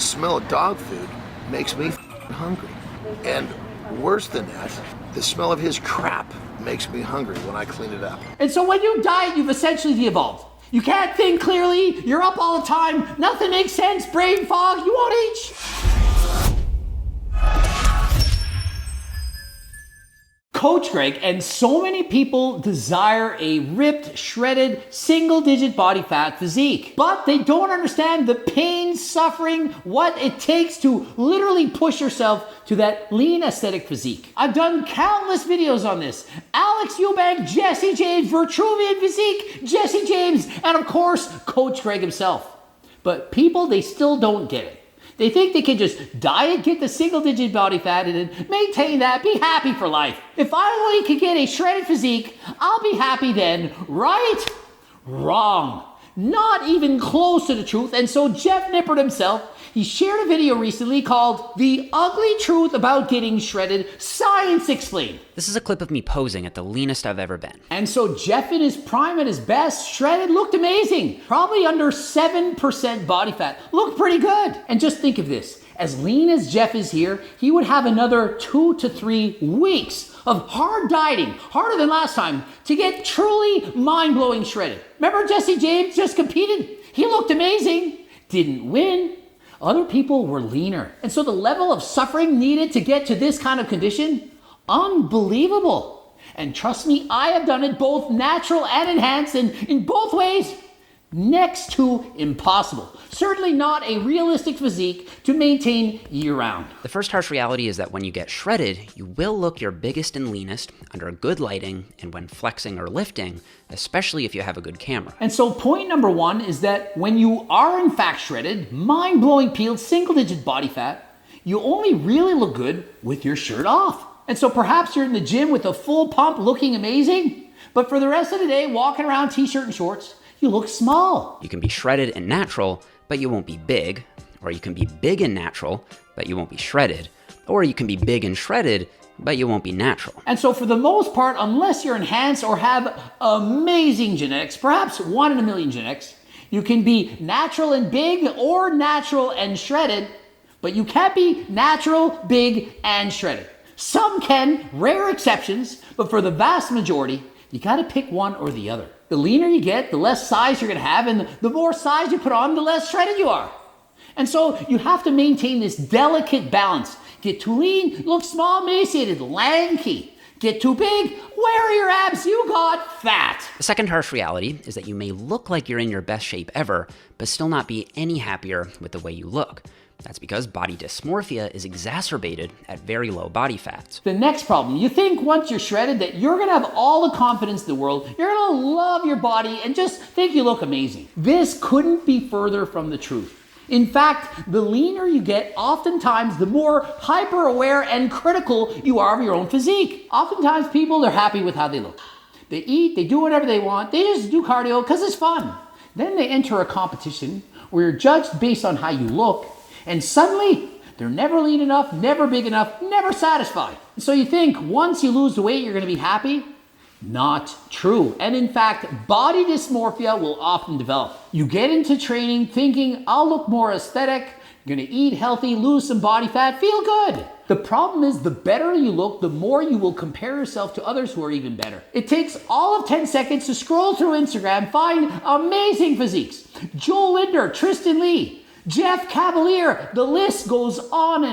The smell of dog food makes me hungry. And worse than that, the smell of his crap makes me hungry when I clean it up. And so when you diet, you've essentially de-evolved. You can't think clearly, you're up all the time, nothing makes sense, brain fog, you won't eat. Coach Greg and so many people desire a ripped, shredded, single-digit body fat physique. But they don't understand the pain, suffering, what it takes to literally push yourself to that lean aesthetic physique. I've done countless videos on this. Alex Eubank, Jesse James, Vitruvian Physique, Jesse James, and of course, Coach Greg himself. But people, they still don't get it. They think they can just diet, get the single-digit body fat, and then maintain that, be happy for life. If I only could get a shredded physique, I'll be happy then, right? Wrong. Not even close to the truth. And so Jeff Nippard himself, he shared a video recently called The Ugly Truth About Getting Shredded, Science Explained. This is a clip of me posing at the leanest I've ever been. And so Jeff in his prime at his best, shredded, looked amazing. Probably under 7% body fat. Looked pretty good. And just think of this. As lean as Jeff is here, he would have another 2 to 3 weeks of hard dieting, harder than last time, to get truly mind-blowing shredded. Remember Jesse James just competed? He looked amazing. Didn't win. Other people were leaner. And so the level of suffering needed to get to this kind of condition, unbelievable. And trust me, I have done it both natural and enhanced, and in both ways, next to impossible. Certainly not a realistic physique to maintain year-round. The first harsh reality is that when you get shredded, you will look your biggest and leanest under good lighting and when flexing or lifting, especially if you have a good camera. And so point number one is that when you are in fact shredded, mind-blowing peeled, single-digit body fat, you only really look good with your shirt off. And so perhaps you're in the gym with a full pump looking amazing, but for the rest of the day, walking around t-shirt and shorts, you look small. You can be shredded and natural, but you won't be big. Or you can be big and natural, but you won't be shredded. Or you can be big and shredded, but you won't be natural. And so for the most part, unless you're enhanced or have amazing genetics, perhaps 1 in a million genetics, you can be natural and big or natural and shredded, but you can't be natural, big, and shredded. Some can, rare exceptions, but for the vast majority, you gotta pick one or the other. The leaner you get, the less size you're gonna have, and the more size you put on, the less shredded you are. And so you have to maintain this delicate balance. Get too lean, look small, emaciated, lanky. Get too big, where are your abs? You got fat. The second harsh reality is that you may look like you're in your best shape ever, but still not be any happier with the way you look. That's because body dysmorphia is exacerbated at very low body fats. The next problem, you think once you're shredded that you're gonna have all the confidence in the world, you're gonna love your body and just think you look amazing. This couldn't be further from the truth. In fact, the leaner you get, oftentimes the more hyper-aware and critical you are of your own physique. Oftentimes people, they're happy with how they look. They eat, they do whatever they want, they just do cardio because it's fun. Then they enter a competition where you're judged based on how you look, and suddenly, they're never lean enough, never big enough, never satisfied. So you think once you lose the weight, you're gonna be happy? Not true. And in fact, body dysmorphia will often develop. You get into training thinking, I'll look more aesthetic, you're gonna eat healthy, lose some body fat, feel good. The problem is the better you look, the more you will compare yourself to others who are even better. It takes all of 10 seconds to scroll through Instagram, find amazing physiques. Joel Linder, Tristan Lee, Jeff Cavalier, the list goes on.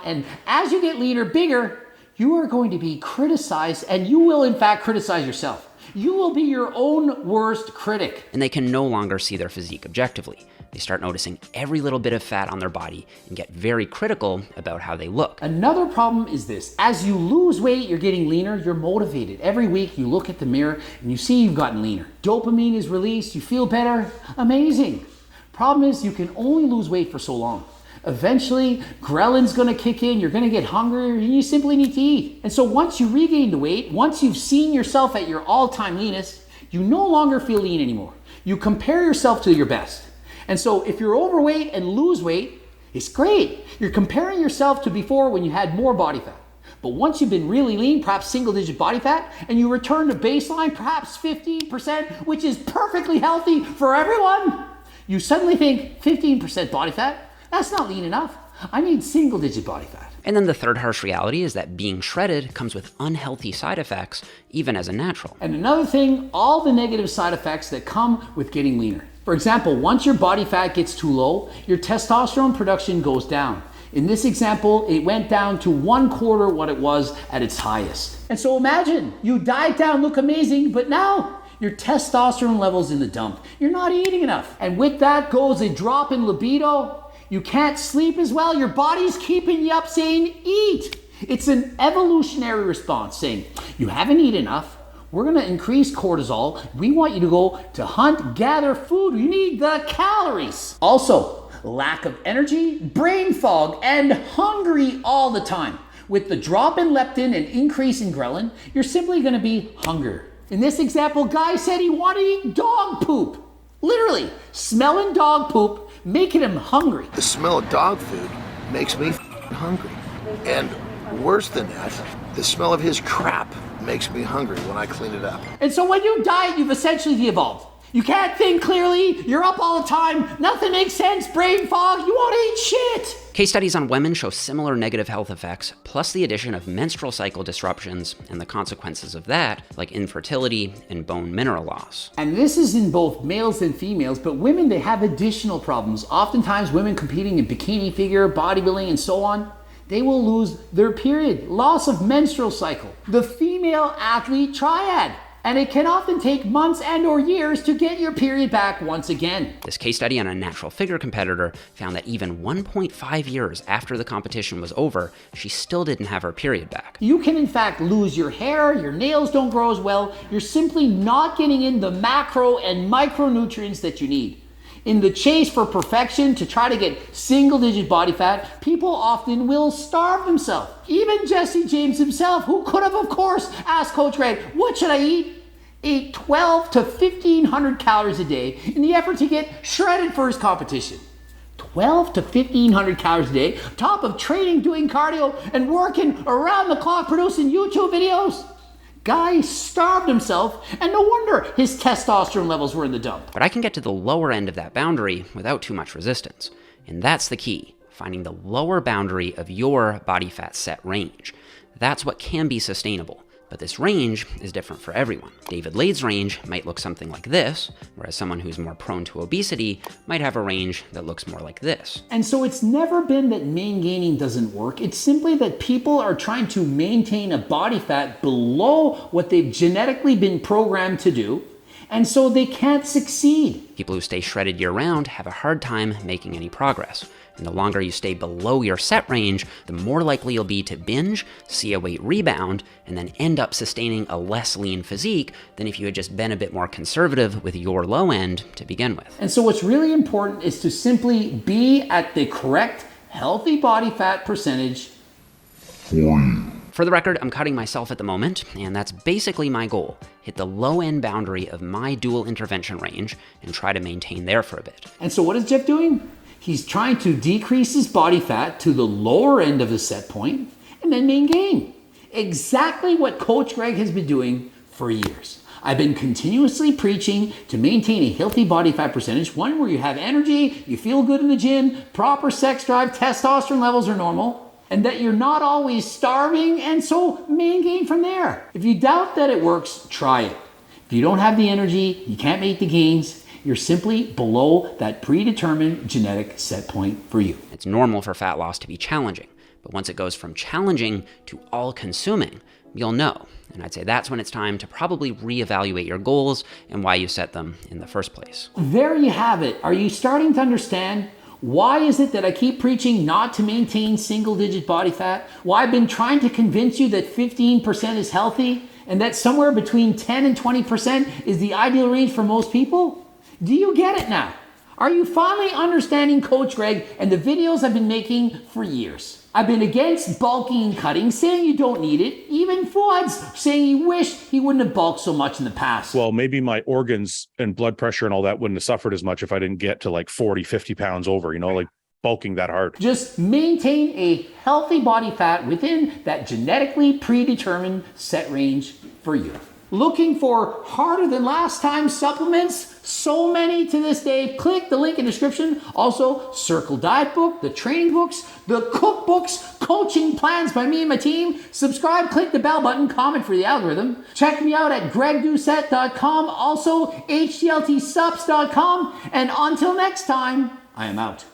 And as you get leaner, bigger, you are going to be criticized, and you will in fact criticize yourself. You will be your own worst critic. And they can no longer see their physique objectively. They start noticing every little bit of fat on their body and get very critical about how they look. Another problem is this. As you lose weight, you're getting leaner, you're motivated. Every week you look at the mirror and you see you've gotten leaner. Dopamine is released, you feel better, amazing. Problem is you can only lose weight for so long. Eventually, ghrellin's gonna kick in, you're gonna get hungrier, and you simply need to eat. And so once you regain the weight, once you've seen yourself at your all-time leanest, you no longer feel lean anymore. You compare yourself to your best. And so if you're overweight and lose weight, it's great. You're comparing yourself to before when you had more body fat. But once you've been really lean, perhaps single-digit body fat, and you return to baseline, perhaps 50%, which is perfectly healthy for everyone, you suddenly think 15% body fat, That's not lean enough. I need single-digit body fat. And then the third harsh reality is that being shredded comes with unhealthy side effects, even as a natural. And another thing, all the negative side effects that come with getting leaner. For example, once your body fat gets too low, your testosterone production goes down. In this example, it went down to 1/4 what it was at its highest. And so imagine, you diet down, look amazing, but now your testosterone level's in the dump. You're not eating enough. And with that goes a drop in libido. You can't sleep as well. Your body's keeping you up saying, eat. It's an evolutionary response saying, you haven't eaten enough. We're gonna increase cortisol. We want you to go to hunt, gather food. You need the calories. Also, lack of energy, brain fog, and hungry all the time. With the drop in leptin and increase in ghrelin, you're simply gonna be hungrier. In this example, guy said he wanted to eat dog poop. Literally, smelling dog poop, making him hungry. The smell of dog food makes me hungry. And worse than that, the smell of his crap makes me hungry when I clean it up. And so when you diet, you've essentially de-evolved. You can't think clearly, you're up all the time, nothing makes sense, brain fog, you want to eat shit. Case studies on women show similar negative health effects, plus the addition of menstrual cycle disruptions and the consequences of that, like infertility and bone mineral loss. And this is in both males and females, but women, they have additional problems. Oftentimes women competing in bikini figure, bodybuilding, and so on, they will lose their period, loss of menstrual cycle. The female athlete triad. And it can often take months and or years to get your period back once again. This case study on a natural figure competitor found that even 1.5 years after the competition was over, she still didn't have her period back. You can in fact lose your hair, your nails don't grow as well, you're simply not getting in the macro and micronutrients that you need. In the chase for perfection to try to get single-digit body fat, people often will starve themselves. Even Jesse James himself, who could have, of course, asked Coach Greg, what should I eat? Ate 12 to 1,500 calories a day in the effort to get shredded for his competition. 12 to 1,500 calories a day, top of training, doing cardio, and working around the clock producing YouTube videos. Guy starved himself, and no wonder his testosterone levels were in the dump. But I can get to the lower end of that boundary without too much resistance. And that's the key, finding the lower boundary of your body fat set range. That's what can be sustainable. But this range is different for everyone. David Lade's range might look something like this, whereas someone who's more prone to obesity might have a range that looks more like this. And so it's never been that main gaining doesn't work. It's simply that people are trying to maintain a body fat below what they've genetically been programmed to do, and so they can't succeed. People who stay shredded year-round have a hard time making any progress. And the longer you stay below your set range, the more likely you'll be to binge, see a weight rebound, and then end up sustaining a less lean physique than if you had just been a bit more conservative with your low end to begin with. And so what's really important is to simply be at the correct healthy body fat percentage for you. For the record, I'm cutting myself at the moment, and that's basically my goal. Hit the low end boundary of my dual intervention range and try to maintain there for a bit. And so what is Jeff doing? He's trying to decrease his body fat to the lower end of the set point and then main gain. Exactly what Coach Greg has been doing for years. I've been continuously preaching to maintain a healthy body fat percentage, one where you have energy, you feel good in the gym, proper sex drive, testosterone levels are normal, and that you're not always starving, and so main gain from there. If you doubt that it works, try it. If you don't have the energy, you can't make the gains, you're simply below that predetermined genetic set point for you. It's normal for fat loss to be challenging, but once it goes from challenging to all-consuming, you'll know. And I'd say that's when it's time to probably reevaluate your goals and why you set them in the first place. There you have it. Are you starting to understand? Why is it that I keep preaching not to maintain single-digit body fat? Why I've been trying to convince you that 15% is healthy and that somewhere between 10 and 20% is the ideal range for most people? Do you get it now? Are you finally understanding Coach Greg and the videos I've been making for years? I've been against bulking and cutting, saying you don't need it. Even Fuad's saying he wished he wouldn't have bulked so much in the past. Well, maybe my organs and blood pressure and all that wouldn't have suffered as much if I didn't get to like 40, 50 pounds over, like bulking that hard. Just maintain a healthy body fat within that genetically predetermined set range for you. Looking for harder than last time supplements? So many to this day. Click the link in the description. Also, Circle Diet Book, the training books, the cookbooks, coaching plans by me and my team. Subscribe, click the bell button, comment for the algorithm. Check me out at gregdoucette.com, also hdltsups.com. And until next time, I am out.